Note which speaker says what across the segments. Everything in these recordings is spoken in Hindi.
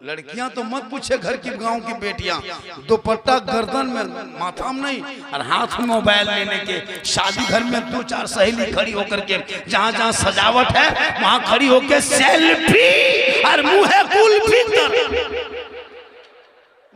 Speaker 1: लड़कियां तो मत पूछे, घर की गांव की बेटियां दुपट्टा गर्दन में माथा में नहीं और हाथ में मोबाइल लेने के, शादी घर में 2-4 सहेली खड़ी होकर के जहां जहां सजावट है वहां खड़ी होकर सेल्फी और मुंह है कुल्फी,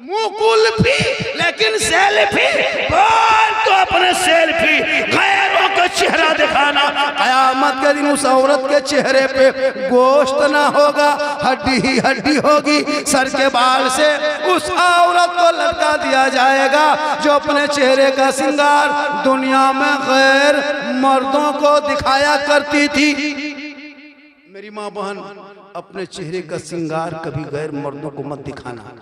Speaker 1: मुंह कुल्फी लेकिन सेल्फी। कौन तो अपने सेल्फी गैरों का चेहरा दिखाना। कयामत के दिन उस औरत के चेहरे पे गोश्त ना होगा, हड्डी ही हड्डी होगी। सर के बाल से उस औरत को लटका दिया जाएगा जो अपने चेहरे का श्रृंगार दुनिया में गैर मर्दों को दिखाया करती थी। मेरी माँ बहन, अपने चेहरे का श्रृंगार कभी गैर मर्दों को मत दिखाना,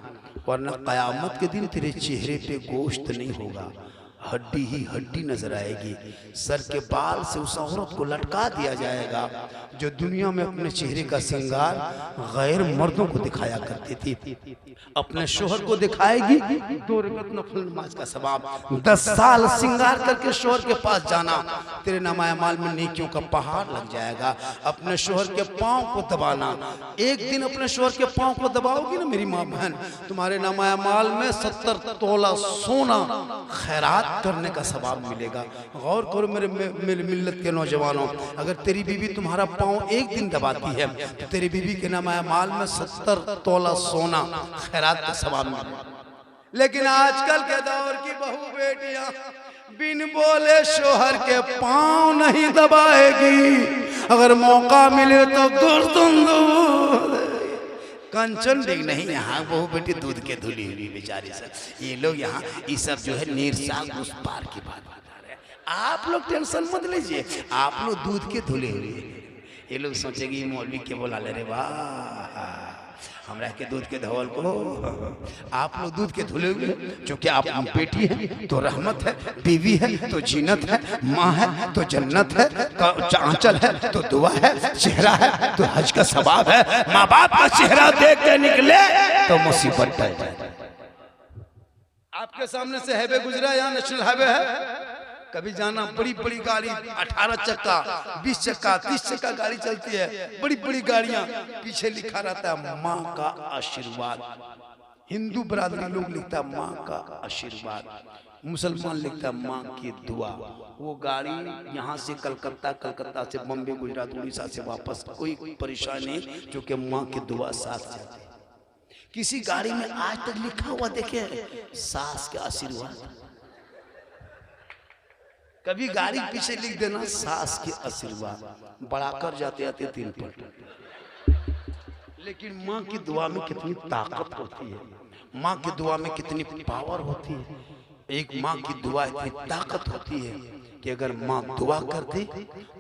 Speaker 1: वरना कयामत के दिन तेरे चेहरे पे गोश्त नहीं होगा, हड्डी ही हड्डी नजर आएगी। सर के बाल से उस औरत को लटका दिया जाएगा जो दुनिया में अपने चेहरे का श्रृंगार गैर मर्दों को दिखाया करती थी। अपने शोहर को दिखाएगी 2 रकात नफल नमाज का सवाब। 10 साल श्रृंगार करके शोहर के पास जाना, तेरे नामाए माल में नेकियों का पहाड़ लग जाएगा। अपने शोहर के पाँव को दबाना, एक दिन अपने शोहर के पाँव को दबाओगी ना मेरी माँ बहन, तुम्हारे नामाए माल में 70 तोला सोना खैरात करने का सवाब मिलेगा। गौर करो मेरे मिल्लत के नौजवानों, अगर तेरी बीवी तुम्हारा पाँव एक दिन दबाती है तो तेरी बीवी के नामाए माल में 70 तोला सोना खैरात का सवाब मिलेगा। लेकिन आजकल के दौर की बहू बेटियां बिन बोले शोहर के पाँव नहीं दबाएगी, अगर मौका मिले तो गर्दन दबा। कंचन डिग नहीं, यहाँ बहु बेटी दूध के धुली हुई बेचारी सब, ये लोग यहाँ ये सब जो है निरसाग उस पार की बात बता रहे हैं। आप लोग टेंशन मत लीजिए, आप लोग दूध के धुले हुए। ये लोग सोचेगी मौलवी के बोला ले रे वाह हमरा के दूध के धवल को, आप लोग दूध के धुले हुए क्योंकि आप बेटी है तो रहमत है, बीवी है तो जीनत है, माँ है तो जन्नत है, आंचल है तो दुआ है, चेहरा है तो हज का सवाब है। माँ बाप का चेहरा देख के निकले तो मुसीबत टल जाए। आपके सामने से हाईवे गुजरा, यहाँ नेशनल हाईवे है, कभी जाना बड़ी बड़ी गाड़ी 18 चक्का 20 चक्का 30 चक्का गाड़ी चलती है, बड़ी बड़ी गाड़ियां, पीछे लिखा रहता है माँ का आशीर्वाद। हिंदू बरादरी लोग लिखता है माँ का आशीर्वाद, मुसलमान लिखता है माँ की दुआ। वो गाड़ी यहाँ से कलकत्ता, कलकत्ता से बम्बे, गुजरात, उड़ीसा से वापस, कोई परेशानी जो कि माँ की दुआ साथ जाती है। किसी गाड़ी में आज तक लिखा हुआ देखे सास के आशीर्वाद, कभी गाड़ी पीछे लिख देना सास के आशीर्वाद, बढ़ाकर जाते आते 3 पलट। लेकिन माँ की दुआ में कितनी ताकत होती है, माँ की दुआ में कितनी पावर होती है। एक माँ की दुआ इतनी ताकत होती है कि अगर माँ दुआ कर दे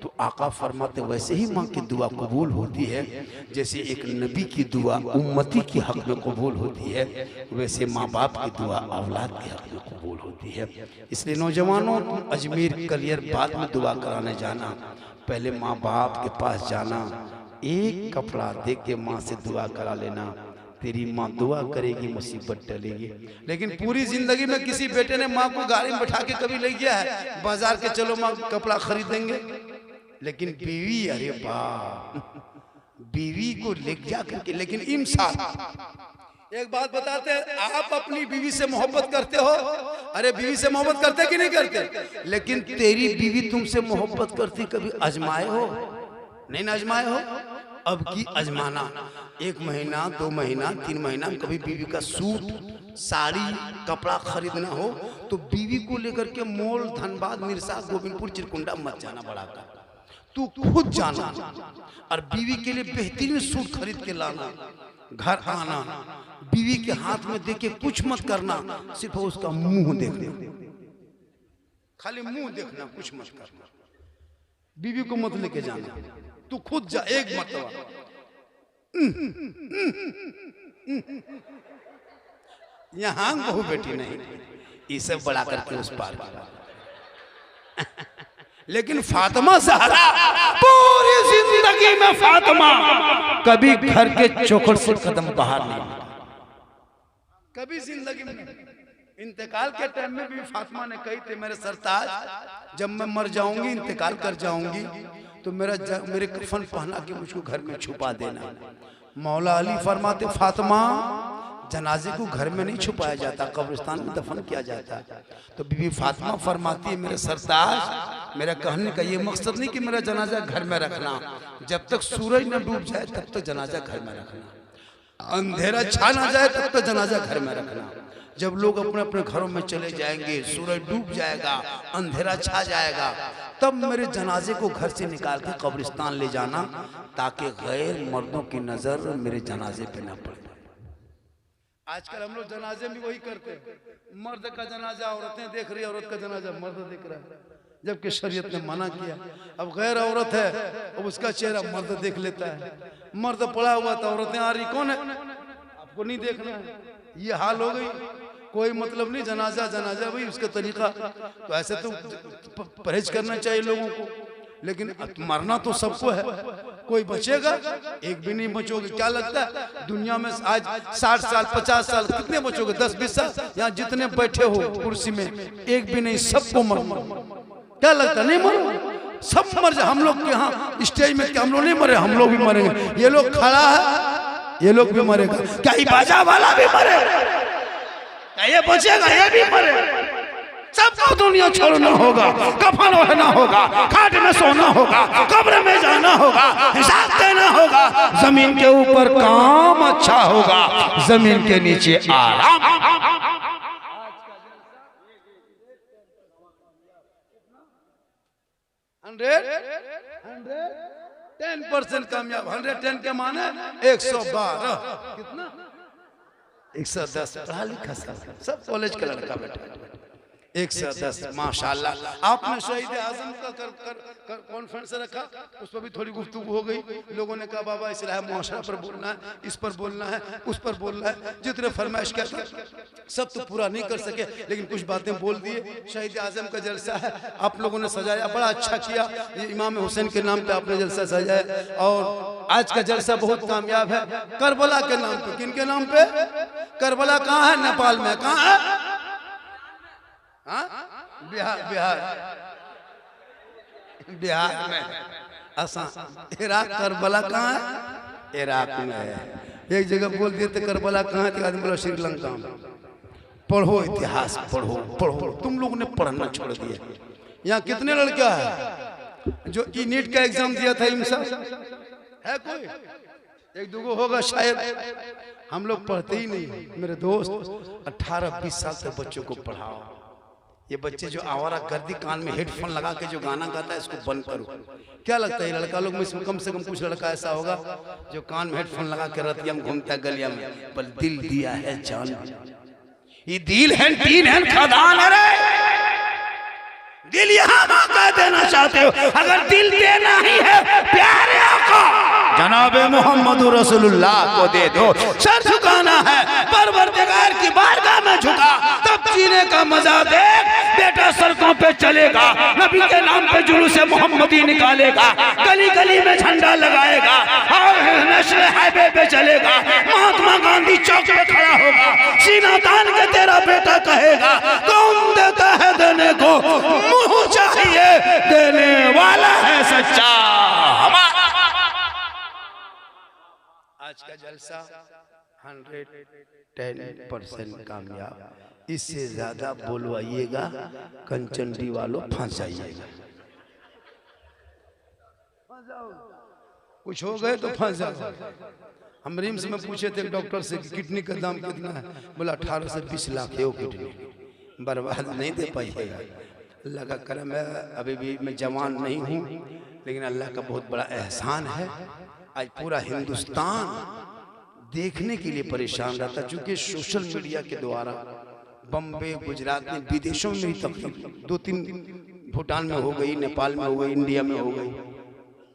Speaker 1: तो आका फरमाते वैसे ही माँ की दुआ कबूल होती है, जैसे एक नबी की दुआ उम्मती के हक में कबूल होती है, वैसे माँ बाप की दुआ औलाद के हक में कबूल होती है। इसलिए नौजवानों, अजमेर कलियर बाद में दुआ कराने जाना, पहले माँ बाप के पास जाना, एक कपड़ा दे के माँ से दुआ करा लेना, तेरी माँ दुआ करेगी, मुसीबत टलेगी। लेकिन पूरी जिंदगी में किसी बेटे ने माँ को गाड़ी में बैठा के कभी ले गया है बाजार के, चलो माँ कपड़ा खरीदेंगे। लेकिन बीवी, अरे बाप, बीवी को ले जा करके, लेकिन इंसान एक बात बताते हैं, आप अपनी बीवी से मोहब्बत करते हो, अरे बीवी से मोहब्बत करते कि नहीं करते? लेकिन तेरी बीवी तुमसे मोहब्बत करती, कभी आजमाए हो? नहीं ना आजमाए हो? अब की आजमाना, 1 महीना 2 महीना 3 महीना, कभी बीवी का सूट साड़ी कपड़ा खरीदना हो तो बीवी को लेकर के मॉल, धनबाद, मिर्सा, गोविंदपुर, चिरकुंडा मत जाना, बड़ा का तू खुद जाना और बीवी के लिए बेहतरीन सूट खरीद के लाना, घर आना, बीवी के हाथ में देके कुछ मत करना, सिर्फ उसका मुंह देखना, खाली मुंह देखना, कुछ मत करना। बीवी को मत लेके जाना, तू खुद जा एक मरतबा। यहाँ बहू बेटी नहीं, ये सब बड़ा करके उस पार। लेकिन फातिमा ज़हरा पूरी जिंदगी में फातिमा कभी घर के चौखट से कदम बाहर नहीं, कभी जिंदगी में। इंतकाल के टाइम में भी फातिमा ने कही थी, मेरे सरताज जब मैं मर जाऊंगी, इंतकाल कर जाऊंगी तो मेरे कफन पहना के मुझको घर में छुपा देना। मौला अली फरमाते फातिमा जनाजे को घर में नहीं छुपाया जाता, कब्रिस्तान में दफन किया जाता है। तो बीबी फातिमा फरमाती है मेरे सरताज, मेरा कहने का ये मकसद नहीं कि मेरा जनाजा घर में रखना, जब तक सूरज न डूब जाए तब तक जनाजा घर में रखना, अंधेरा छा ना जाए तब तक जनाजा घर में रखना। जब लोग अपने अपने घरों में चले जाएंगे, सूरज डूब जाएगा, अंधेरा छा जाएगा, तब मेरे जनाजे को घर से निकाल के कब्रिस्तान ले जाना, ताकि गैर मर्दों की नजर मेरे जनाजे पे ना पड़े। आजकल हम लोग जनाजे में वही करते हैं, मर्द का जनाजा औरतें देख रही है, औरत का जनाजा मर्द देख रहा है, जबकि शरीयत ने मना किया। अब गैर औरत है, अब उसका चेहरा मर्द देख लेता है, मर्द पड़ा हुआ था, औरतें आ रही, कौन है आपको नहीं देखना है, ये हाल हो गई। कोई मतलब नहीं, जनाजा जनाजा भाई उसका तरीका। तो ऐसे तो परहेज करना चाहिए लोगों को, लेकिन मरना तो सबको है, कोई बचेगा? एक भी नहीं बचोगे। क्या लगता है दुनिया में आज 60 साल 50 साल कितने बचोगे? 10-20 साल। यहाँ जितने बैठे हो कुर्सी में एक भी नहीं, सबको मरना। क्या लगता? नहीं मरो, सब मर जाए। हम लोग के यहाँ स्टेज में हम लोग नहीं मरे, हम लोग भी मरेंगे। ये लोग खड़ा है, ये लोग भी मरेगा। क्या ये बाजा वाला भी मरे? ये बचेगा, ये भी मरे। सबको दुनिया छोड़ना होगा, कफन ओढ़ना होगा, खाट में सोना होगा, कब्र में जाना होगा, हिसाब देना होगा। जमीन के ऊपर काम अच्छा होगा, जमीन के नीचे आराम। 110% कामयाब। 110 के माने 112 कितना? 110 पढ़ा लिखा सब कॉलेज का लड़का बेटा। 110 माशाल्लाह। आपने शहीद आजम का कॉन्फ्रेंस रखा, उस पर भी थोड़ी गुफ्तगू हो गई। लोगों ने कहा बाबा इस्लाह मुआशरा पर बोलना है, इस पर बोलना है, उस पर बोलना है। जितने फरमाइश किया सब तो पूरा नहीं कर सके, लेकिन कुछ बातें बोल दिए। शहीद आजम का जलसा है, आप लोगों ने सजाया, बड़ा अच्छा किया। इमाम हुसैन के नाम पे आपने जलसा सजाया, और आज का जलसा बहुत कामयाब है। करबला के नाम पे, किन के नाम पे? करबला कहाँ है? नेपाल में। कहाँ है? बिहार में। आसान। इराक करबला कहाँ है? इराक में है। एक जगह बोल दिए थे करबला कहाँ है, तो आदमी बोला श्रीलंका में। पढ़ो इतिहास, पढ़ो पढ़ो। तुम लोगों ने पढ़ना छोड़ दिया। यहाँ कितने लड़का है जो नीट का एग्जाम दिया था? इमसा है कोई? एक दूगो होगा शायद। हम लोग पढ़ते ही नहीं। मेरे दोस्त 18-20 साल तक बच्चों को पढ़ाओ। ये बच्चे जो आवारा गर्दी कान में हेडफोन लगा के जो गाना गाता है, इसको बंद करो। क्या लगता है लड़का लोग में से कम कुछ लड़का ऐसा होगा जो कान में हेडफोन लगा के रतिया में घूमता है गलिया में? पर दिल दिया है जान। ये दिल है, तीन है खदान। अरे दिल यहाँ कह देना चाहते हो? अगर दिल देना ही है प्यारे आका जनाबे मोहम्मद रसूलुल्लाह को दे दो। सर झुकाना है परवरदिगार की बारगाह में झुका, तब जीने का मजा देख। बेटा सड़कों पे चलेगा, नबी के नाम पे जुलूस मोहम्मदी निकालेगा, गली गली में झंडा लगाएगा, और नेशनल हाईवे पे चलेगा। महात्मा गांधी चौक पे खड़ा होगा, सीना तान के तेरा बेटा कहेगा कौन देता है देने को? मुंह चाहिए, देने वाला है सच्चा हमारा। आज का जलसा 110% कामयाब। इससे ज्यादा बोलवाइएगा, कंचनडी वालों फंस जाइएगा। कुछ हो गए तो फंस जाओ। हम रिम्स में पूछे थे डॉक्टर से कि किडनी का दाम कितना है? बोला 18 से 20 लाख है वो किडनी। बर्बाद नहीं दे पाइएगा। अल्लाह का करम है, अभी भी मैं जवान नहीं हूँ, लेकिन अल्लाह का बहुत बड़ा एहसान है। आज पूरा हिंदुस्तान देखने के लिए परेशान रहता, क्योंकि सोशल मीडिया के द्वारा बम्बे, गुजरात में, विदेशों में तकलीफ 2-3 भूटान में हो गई, नेपाल में हो गई, इंडिया में हो गई।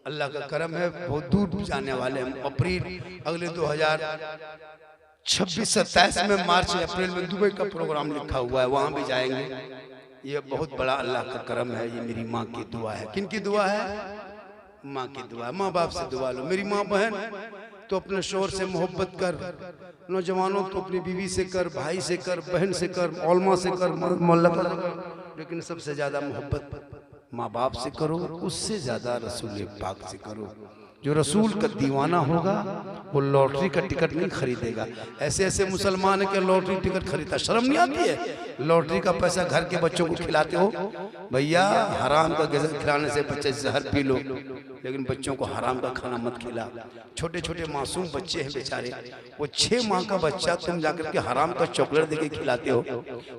Speaker 1: अल्लाह का करम है, बहुत दूर जाने वाले हम। अप्रैल अगले 2026-27 में, मार्च अप्रैल में दुबई का प्रोग्राम लिखा हुआ है, वहां भी जाएंगे। ये बहुत बड़ा अल्लाह का करम है। ये मेरी माँ की दुआ है। किन की दुआ है? माँ की दुआ। माँ बाप से दुआ लो। मेरी माँ बहन तो अपने शोहर से मोहब्बत कर, नौजवानों तो अपनी बीवी से कर, भाई से कर, बहन से कर, औलमा से कर, मोहल्ला कर, लेकिन सबसे ज्यादा मोहब्बत माँ बाप से करो, उससे ज्यादा रसूल पाक से करो। जो रसूल का दीवाना होगा वो लॉटरी का टिकट नहीं खरीदेगा। ऐसे ऐसे मुसलमान है कि लॉटरी टिकट खरीदता, शर्म नहीं आती है? लॉटरी का पैसा घर के बच्चों को खिलाते हो। भैया हराम का गजर खिलाने से बच्चे जहर पी लो, लेकिन बच्चों को हराम का खाना मत खिला। छोटे छोटे मासूम बच्चे हैं बेचारे, वो 6 माह का बच्चा तुम जाकर के हराम का चॉकलेट देके खिलाते हो।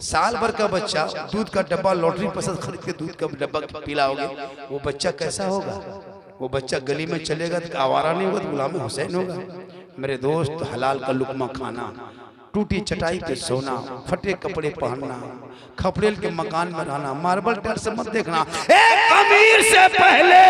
Speaker 1: साल भर का बच्चा दूध का डब्बा लॉटरी पैसा खरीद के दूध का डब्बा पिलाओगे, वो बच्चा कैसा होगा? वो बच्चा गली में चलेगा तो आवारा नहीं होगा, तो गुलाम हुसैन होगा। मेरे दोस्त, हलाल का लुकमा खाना, टूटी चटाई पे सोना, फटे कपड़े पहनना, खपड़ेल के मकान में रहना, मार्बल टाइल से मत देखना। एक अमीर से पहले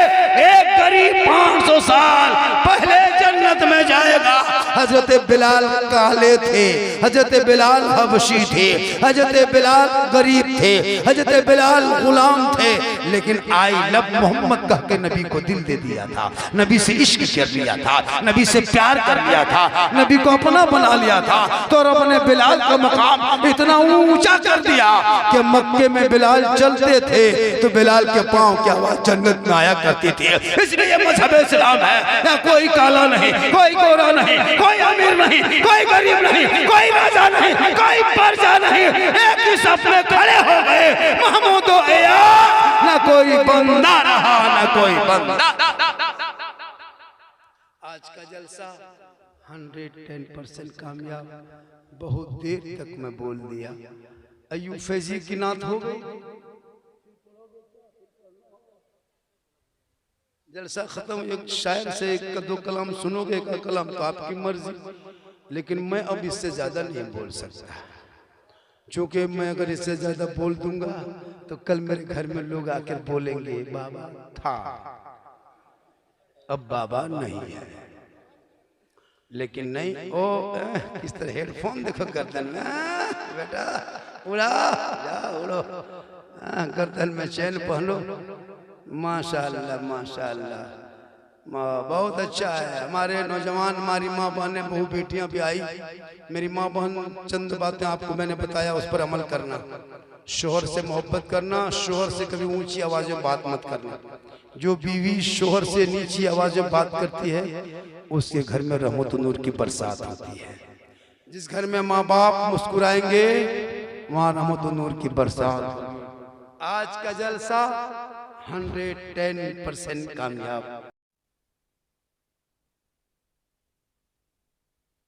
Speaker 1: एक गरीब 500 साल पहले जन्नत में जाएगा। हजरत बिलाल काले थे, हजरत बिलाल हबशी थे, हजरत बिलाल गरीब थे, हजरत बिलाल गुलाम थे, लेकिन आई लब मोहम्मद कह के नबी को दिल दे दिया था, नबी से इश्क कर लिया था, नबी से प्यार कर लिया था, नबी को अपना बना लिया था। तो रब ने बिलाल का मकाम इतना ऊंचा कर दिया कि मक्के में बिलाल चलते थे तो बिलाल के पांव की आवाज जन्नत में आया करती थी। इसलिए मजहब इस्लाम है ना, कोई काला नहीं, कोई गोरा नहीं, कोई अमीर नहीं, कोई गरीब नहीं, कोई राजा नहीं, कोई प्रजा नहीं, एक ही सपने खड़े हो गए, महमूद ना कोई बंदा रहा, ना कोई बंदा। आज का जलसा 110% कामयाब। बहुत देर तक मैं बोल दिया। अय्यूब फैजी की नात हो गई, जलसा खत्म। एक शायर से एक का 2 कलाम सुनोगे, एक कलाम तो आपकी मर्जी, लेकिन मैं अब इससे ज्यादा नहीं बोल सकता, क्योंकि मैं अगर इससे ज्यादा बोल दूंगा तो कल मेरे घर में लोग आकर बोलेंगे बाबा था, अब बाबा नहीं है। लेकिन नहीं, ओ किस तरह हेडफोन देखो गर्दन में, बेटा उड़ा जा, उड़ो, गर्दन में चैन पहनो। माशाअल्लाह माशाअल्लाह, बहुत अच्छा है। हमारे नौजवान, हमारी माँ बहनें, बहू बेटियां भी आई। मेरी माँ बहन, चंद बातें आपको मैंने बताया, उस पर अमल करना। शोहर से मोहब्बत करना, शोहर से कभी ऊंची आवाज में बात मत करना। जो बीवी शोहर से नीची आवाज में बात करती है उसके घर में रहमत नूर की बरसात होती है। जिस घर में माँ बाप मुस्कुराएंगे वहां रहमत नूर की बरसात। आज का जलसा 110% कामयाब।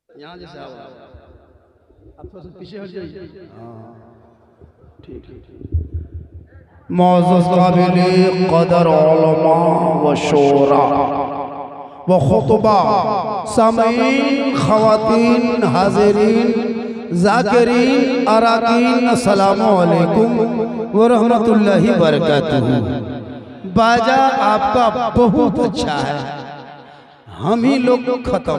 Speaker 1: यहाँ जैसे आप थोड़ा सा पीछे हट जाइए। ठीक है। मौजूद काबिल कदर उलमा व शोरा व खुतबा, सामीन, खवातीन, हाजिरीन, जाकिरीन, अराकीन, अस्सलामु अलैकुम व रहमतुल्लाहि व बरकातुहू। बाजा आपका बहुत अच्छा है, हम ही लोग खत्म।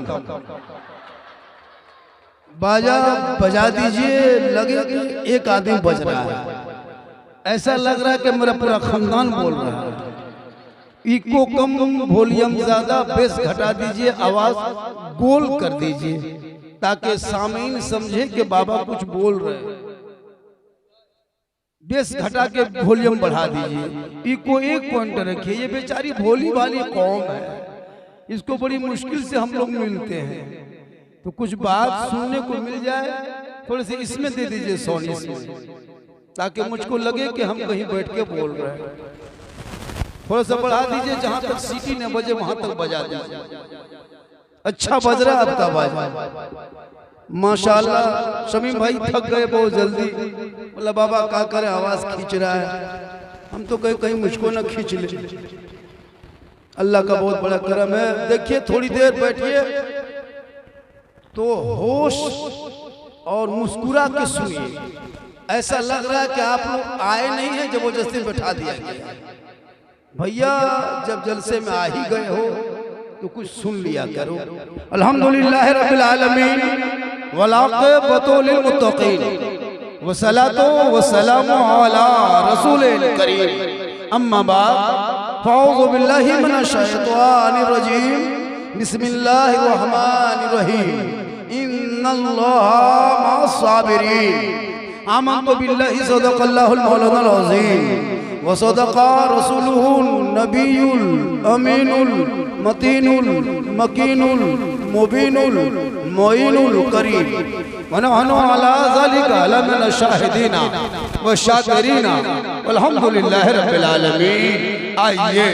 Speaker 1: बाजा बजा दीजिए, लगे कि एक आदमी बज रहा है, ऐसा लग रहा है कि मेरा पूरा खानदान बोल रहा है। इको कम, वॉल्यूम ज्यादा, बेस घटा दीजिए, आवाज गोल कर दीजिए ताकि सामीन समझे कि बाबा कुछ बोल रहे हैं। बेस घटा के वॉल्यूम बढ़ा दीजिए, इको 1 पॉइंट रखिए। ये बेचारी भोली वाली कौम है, इसको बड़ी मुश्किल से हम लोग मिलते हैं, तो कुछ बात सुनने को मिल जाए, थोड़े से इसमें दे दीजिए सोनी से, ताकि मुझको लगे कि हम कहीं बैठ के बोल रहे हैं। थोड़ा सा बढ़ा दीजिए, जहां तक सीटी न बजे वहां तक बजा दीजिए। अच्छा बज रहा है आपका आवाज, माशाल्लाह। शमीम भाई थक गए बहुत जल्दी, बोला बाबा क्या करे, आवाज खींच रहा है। हम तो कहीं मुझको ना खींच ले। अल्लाह का बहुत बड़ा करम है। देखिए थोड़ी देर बैठिए तो होश और मुस्कुरा के सुनिए। ऐसा लग रहा है कि आप लोग आए नहीं हैं, जबरदस्ती बैठा दिया गया। भैया जब जलसे में आ ही गए हो तो कुछ सुन लिया करो। अल्हम्दुलिल्लाह रब्बिल आलमीन वलाक़िबतु लिल मुत्तक़ीन वसलातो वसलामु अला रसूलिल करीम। अम्मा बाद फ़अऊज़ु बिल्लाहि मिनश शैतानिर रजीम। बिस्मिल्लाहिर रहमानिर रहीम। इन्नल्लाहा मअस साबिरीन। आमन्तु बिल्लाहि सदक़ल्लाहुल मौलानाल अज़ीम। वसदका रसूलुहुन नबियुल अमीनुल मतीनुल मकीनुल मुबीनुल मोइनुल करीम वनहनु अला ज़ालिका लमिन शाहिदीना व शाकिरीना वल्हम्दुलिल्लाहि रब्बिल आलमीन। आइए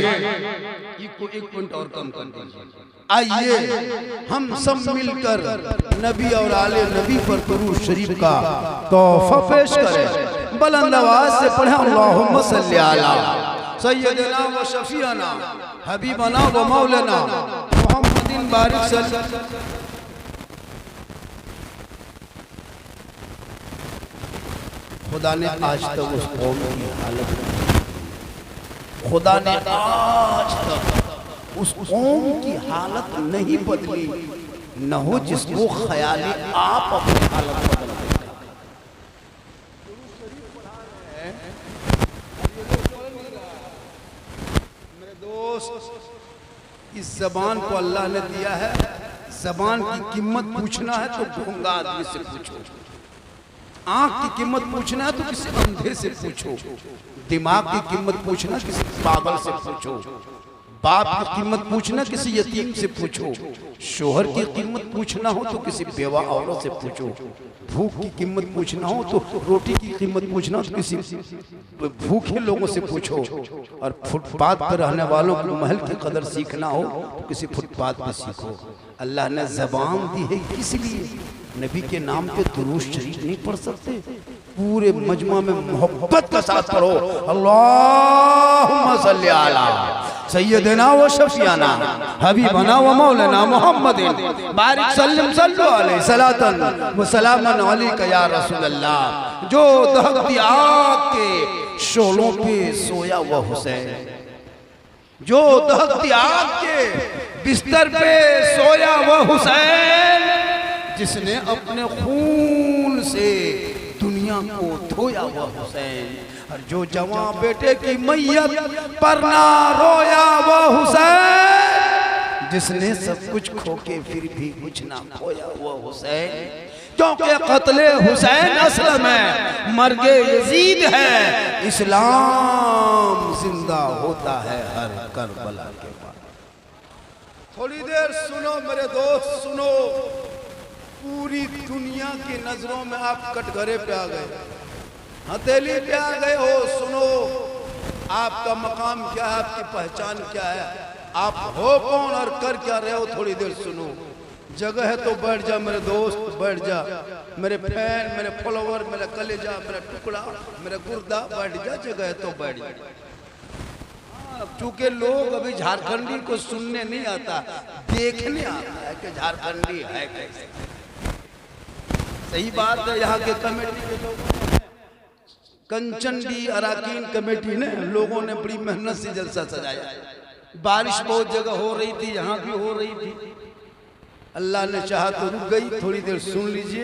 Speaker 1: एक पॉइंट और कम कर दीजिए। आइए हम सब मिलकर नबी और आले नबी पर दुरूद शरीफ का तोहफा पेश करें। बुलंद आवाज से पढ़ें अल्लाहुम्मा सल्ली अला सय्यदना व शफीअना हबीबना व मौलाना मुहम्मदिन बारिक सल्लल्लाहु। खुदा ने आज तक उस कौम की हालत, खुदा ने आज तक उस कौम की हालत नहीं बदली, न हो जिसको ख्याल आप अपनी हालत बदल देते। मेरे दोस्त, इस जबान को अल्लाह ने दिया है, जबान की कीमत पूछना है तो गूंगा आदमी से पूछो, आंख की कीमत पूछना है तो किसी अंधे से पूछो, दिमाग की कीमत पूछना किसी पागल से पूछो, बाप की कीमत पूछना किसी यतीम से पूछो, शोहर की कीमत पूछना हो तो किसी बेवा औरत से पूछो, भूख की कीमत पूछना हो तो रोटी की कीमत पूछना हो तो किसी भूखे लोगों से पूछो, और फुटपाथ पर रहने वालों को महल की कदर सीखना हो तो किसी फुटपाथ पर सीखो। अल्लाह ने ज़बान दी है इसलिए नबी के नाम पे दुरूद शरीफ नहीं पढ़ सकते? पूरे मजमा में मोहब्बत के साथ पढ़ो अल्लाहुम्मा सल्ली अला सय्यदना व शफीअना हबीबना व मौलाना मुहम्मदिन बारिक सल्लम सल्लु अलैहि सलातन व सलामन अलैका या रसूल अल्लाह। जो दहकती आग के शोलों पे सोया हुआ हुसैन, जो दहकती आग के बिस्तर पे सोया हुआ हुसैन, जिसने अपने खून से दुनिया को धोया हुआ हुसैन, और जो जवान बेटे की मैयत पर ना रोया वो हुसैन, जिसने सब कुछ खो के फिर भी कुछ ना खोया हुआ हुसैन, क्योंकि कत्ले हुसैन असल में मर्गे यजीद है, इस्लाम जिंदा होता है हर करबला के बाद। थोड़ी देर सुनो मेरे दोस्त, सुनो। पूरी दुनिया की नजरों में आप कटघरे पे आ गए, हथेली पे आ गए हो। सुनो, आपका मकाम क्या है, आपकी पहचान क्या है, आप हो कौन और कर क्या रहे हो। थोड़ी देर सुनो। जगह है तो बैठ जा मेरे दोस्त, बैठ जा मेरे फैन, मेरे फॉलोवर, मेरा कलेजा, मेरा टुकड़ा, मेरा गुर्दा, बैठ जा। जगह है तो बैठ जा। चूंकि लोग अभी झारखंडी को सुनने नहीं आता, देखने आता है कि झारखंडी है कैसे। सही बात है। यहाँ के कमेटी के लोग, कंचनडी अराकीन कमेटी ने लोगों ने बड़ी मेहनत से जलसा सजाया। बारिश बहुत जगह हो रही थी, यहाँ भी हो रही थी। अल्लाह ने चाहा तो रुक गई। थोड़ी देर सुन लीजिए।